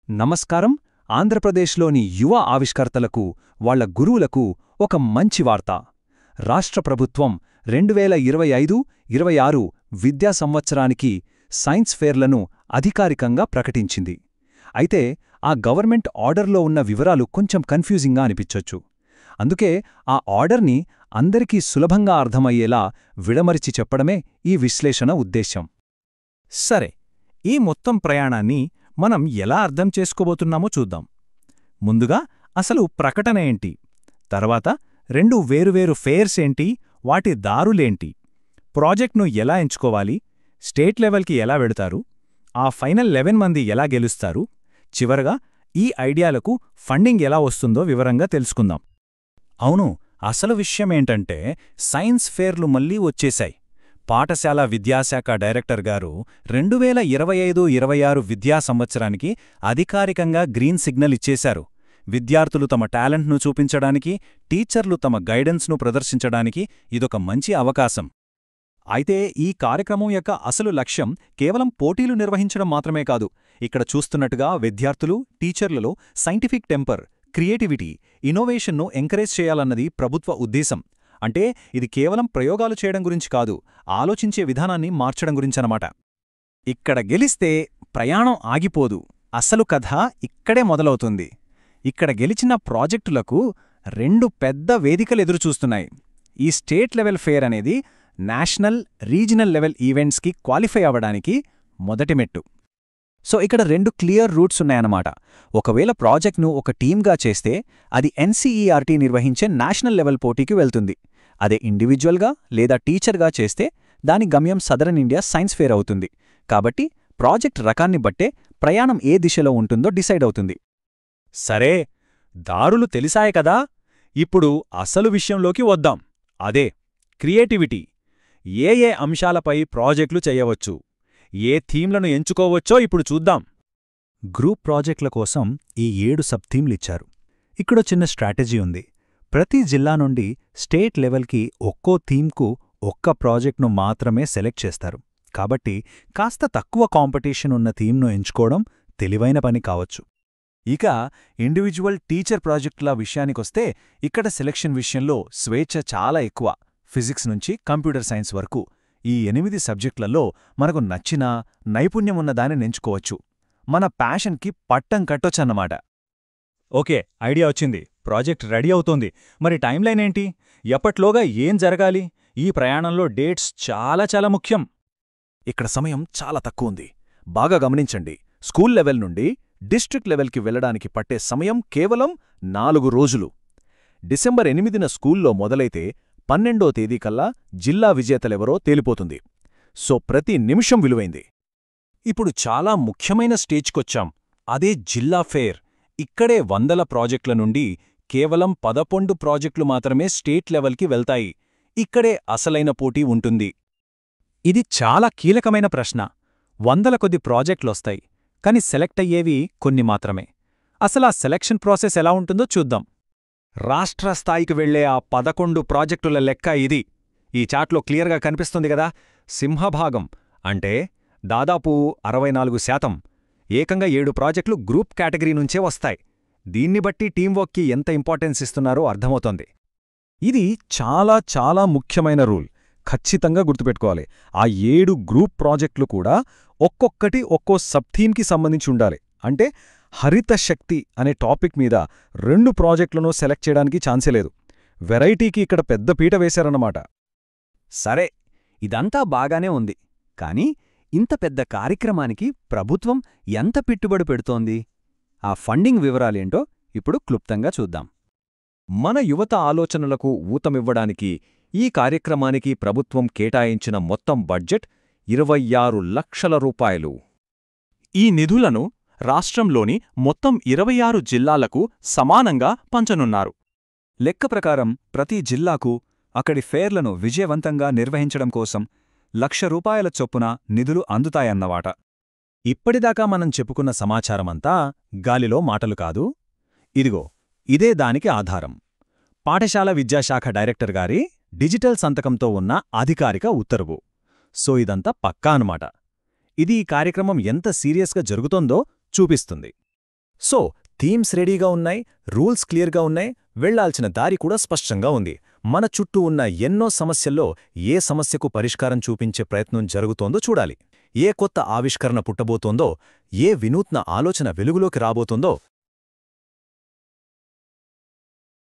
నమస్కారం. ఆంధ్రప్రదేశ్లోని యువ ఆవిష్కర్తలకు వాళ్ల గురువులకు ఒక మంచి వార్త. రాష్ట్ర ప్రభుత్వం 2025-26 విద్యా సంవత్సరానికి సైన్స్ ఫేర్లను అధికారికంగా ప్రకటించింది. అయితే ఆ గవర్నమెంట్ ఆర్డర్లో ఉన్న వివరాలు కొంచెం కన్ఫ్యూజింగ్గా అనిపించొచ్చు. అందుకే ఆ ఆర్డర్ని అందరికీ సులభంగా అర్థమయ్యేలా విడమరిచి చెప్పడమే ఈ విశ్లేషణ ఉద్దేశ్యం. సరే, ఈ మొత్తం ప్రయాణాన్ని మనం ఎలా అర్థం చేసుకోబోతున్నామో చూద్దాం. ముందుగా అసలు ప్రకటన ఏంటి, తర్వాత రెండు వేరువేరు ఫేర్స్ ఏంటి, వాటి దారులేంటి, ప్రాజెక్ట్ను ఎలా ఎంచుకోవాలి, స్టేట్ లెవెల్కి ఎలా వెడతారు, ఆ ఫైనల్ 11 మంది ఎలా గెలుస్తారు, చివరగా ఈ ఐడియాలకు ఫండింగ్ ఎలా వస్తుందో వివరంగా తెలుసుకుందాం. అవును, అసలు విషయమేంటంటే సైన్స్ ఫేర్లు మళ్లీ వచ్చేశాయి. పాఠశాల విద్యాశాఖ డైరెక్టర్ గారు 2025-26 విద్యా సంవత్సరానికి అధికారికంగా గ్రీన్ సిగ్నల్ ఇచ్చేశారు. విద్యార్థులు తమ టాలెంట్ను చూపించడానికి, టీచర్లు తమ గైడెన్స్ను ప్రదర్శించడానికి ఇదొక మంచి అవకాశం. అయితే ఈ కార్యక్రమం యొక్క అసలు లక్ష్యం కేవలం పోటీలు నిర్వహించడం మాత్రమే కాదు. ఇక్కడ చూస్తున్నట్టుగా విద్యార్థులు, టీచర్లలో సైంటిఫిక్ టెంపర్, క్రియేటివిటీ, ఇన్నోవేషన్ను ఎంకరేజ్ చేయాలన్నది ప్రభుత్వ ఉద్దేశం. అంటే ఇది కేవలం ప్రయోగాలు చేయడం గురించి కాదు, ఆలోచించే విధానాన్ని మార్చడం గురించనమాట. ఇక్కడ గెలిస్తే ప్రయాణం ఆగిపోదు, అసలు కథ ఇక్కడే మొదలవుతుంది. ఇక్కడ గెలిచిన ప్రాజెక్టులకు 2 పెద్ద వేదికలెదురుచూస్తున్నాయి. ఈ స్టేట్ లెవెల్ ఫేర్ అనేది నేషనల్, రీజనల్ లెవెల్ ఈవెంట్స్కి క్వాలిఫై అవ్వడానికి మొదటి మెట్టు. సో ఇక్కడ 2 క్లియర్ రూట్స్ ఉన్నాయన్నమాట. ఒకవేళ ప్రాజెక్ట్ను ఒక టీమ్గా చేస్తే అది NCERT నిర్వహించే నేషనల్ లెవెల్ పోటీకి వెళ్తుంది. అదే ఇండివిజువల్గా లేదా టీచర్గా చేస్తే దాని గమ్యం సదరన్ ఇండియా సైన్స్ ఫేర్ అవుతుంది. కాబట్టి ప్రాజెక్ట్ రకాన్ని బట్టే ప్రయాణం ఏ దిశలో ఉంటుందో డిసైడ్ అవుతుంది. సరే, దారులు తెలిసాయి కదా. ఇప్పుడు అసలు విషయంలోకి వద్దాం. అదే క్రియేటివిటీ. ఏ అంశాలపై ప్రాజెక్టులు చేయవచ్చు, ఏ థీమ్లను ఎంచుకోవచ్చో ఇప్పుడు చూద్దాం. గ్రూప్ ప్రాజెక్టుల కోసం ఈ 7 సబ్ థీమ్లిచ్చారు. ఇక్కడో చిన్న స్ట్రాటజీ ఉంది. ప్రతి జిల్లా నుండి స్టేట్ లెవెల్కి ఒక్కో థీమ్కు ఒక్క ప్రాజెక్ట్ను మాత్రమే సెలెక్ట్ చేస్తారు. కాబట్టి కాస్త తక్కువ కాంపిటీషన్ ఉన్న థీమ్ను ఎంచుకోవడం తెలివైన పని కావచ్చు. ఇక ఇండివిజువల్ టీచర్ ప్రాజెక్టుల విషయానికొస్తే ఇక్కడ సెలెక్షన్ విషయంలో స్వేచ్ఛ చాలా ఎక్కువ. ఫిజిక్స్ నుంచి కంప్యూటర్ సైన్స్ వరకు ఈ 8 సబ్జెక్టులలో మనకు నచ్చిన, నైపుణ్యమున్నదాన్ని ఎంచుకోవచ్చు. మన ప్యాషన్కి పట్టం కట్టొచ్చన్నమాట. ఓకే, ఐడియా వచ్చింది. ప్రాజెక్ట్ రెడీ అవుతోంది. మరి టైంలైన్ ఏంటి? ఎప్పట్లోగా ఏం జరగాలి? ఈ ప్రయాణంలో డేట్స్ చాలా ముఖ్యం. ఇక్కడ సమయం చాలా తక్కువుంది. బాగా గమనించండి. స్కూల్ లెవెల్ నుండి డిస్ట్రిక్ట్ లెవెల్కి వెళ్లడానికి పట్టే సమయం కేవలం 4 రోజులు. డిసెంబర్ 8న స్కూల్లో మొదలైతే 12వ తేదీకల్లా జిల్లా విజేతలెవరో తేలిపోతుంది. సో ప్రతి నిమిషం విలువైంది. ఇప్పుడు చాలా ముఖ్యమైన స్టేజ్కొచ్చాం. అదే జిల్లా ఫేర్. ఇక్కడే వందల ప్రాజెక్టుల నుండి కేవలం 11 ప్రాజెక్టులు మాత్రమే స్టేట్ లెవెల్కి వెళ్తాయి. ఇక్కడే అసలైన పోటీ ఉంటుంది. ఇది చాలా కీలకమైన ప్రశ్న. 100 కొద్ది ప్రాజెక్టులొస్తాయి, కాని సెలెక్ట్ అయ్యేవి కొన్ని మాత్రమే. అసలా సెలెక్షన్ ప్రాసెస్ ఎలా ఉంటుందో చూద్దాం. రాష్ట్ర స్థాయికి వెళ్లే ఆ 11 ప్రాజెక్టుల లెక్క ఇది. ఈ చాట్లో క్లియర్గా కనిపిస్తుంది గదా. సింహభాగం అంటే దాదాపు 64%. ఏకంగా 7 ప్రాజెక్టులు గ్రూప్ కేటగిరీ నుంచే వస్తాయి. దీన్ని బట్టి టీంవర్క్కి ఎంత ఇంపార్టెన్స్ ఇస్తున్నారో అర్థమవుతోంది. ఇది చాలా ముఖ్యమైన రూల్. ఖచ్చితంగా గుర్తుపెట్టుకోవాలి. ఆ 7 గ్రూప్ ప్రాజెక్టులు కూడా ఒక్కొక్కటి ఒక్కో సబ్ థీమ్కి సంబంధించి ఉండాలి. అంటే హరిత శక్తి అనే టాపిక్ మీద 2 ప్రాజెక్టులను సెలెక్ట్ చేయడానికి ఛాన్సే లేదు. వెరైటీకి ఇక్కడ పెద్ద పీట వేశారన్నమాట. సరే, ఇదంతా బాగానే ఉంది. కానీ ఇంత పెద్ద కార్యక్రమానికి ప్రభుత్వం ఎంత పెట్టుబడి పెడుతోంది? ఆ ఫండింగ్ వివరాలేంటో ఇప్పుడు క్లుప్తంగా చూద్దాం. మన యువత ఆలోచనలకు ఊతమివ్వడానికి ఈ కార్యక్రమానికి ప్రభుత్వం కేటాయించిన మొత్తం బడ్జెట్ 26 లక్షల రూపాయలు. ఈ నిధులను రాష్ట్రంలోని మొత్తం 26 జిల్లాలకు సమానంగా పంచనున్నారు. లెక్క ప్రకారం ప్రతి జిల్లాకు అక్కడి ఫేర్లను విజయవంతంగా నిర్వహించడం కోసం ₹1,00,000 చొప్పున నిధులు అందుతాయన్నమాట. ఇప్పటిదాకా మనం చెప్పుకున్న సమాచారమంతా గాలిలో మాటలు కాదు. ఇదిగో, ఇదే దానికి ఆధారం. పాఠశాల విద్యాశాఖ డైరెక్టర్ గారి డిజిటల్ సంతకంతో ఉన్న అధికారిక ఉత్తర్వు. సో ఇదంతా పక్కా అన్నమాట. ఇది ఈ కార్యక్రమం ఎంత సీరియస్గా జరుగుతోందో చూపిస్తుంది. సో థీమ్స్ రెడీగా ఉన్నాయి, రూల్స్ క్లియర్గా ఉన్నాయి, వెళ్లాల్సిన దారి కూడా స్పష్టంగా ఉంది. మన చుట్టూ ఉన్న ఎన్నో సమస్యల్లో ఏ సమస్యకు పరిష్కారం చూపించే ప్రయత్నం జరుగుతోందో చూడాలి. ఏ కొత్త ఆవిష్కరణ పుట్టబోతోందో, ఏ వినూత్న ఆలోచన వెలుగులోకి రాబోతోందో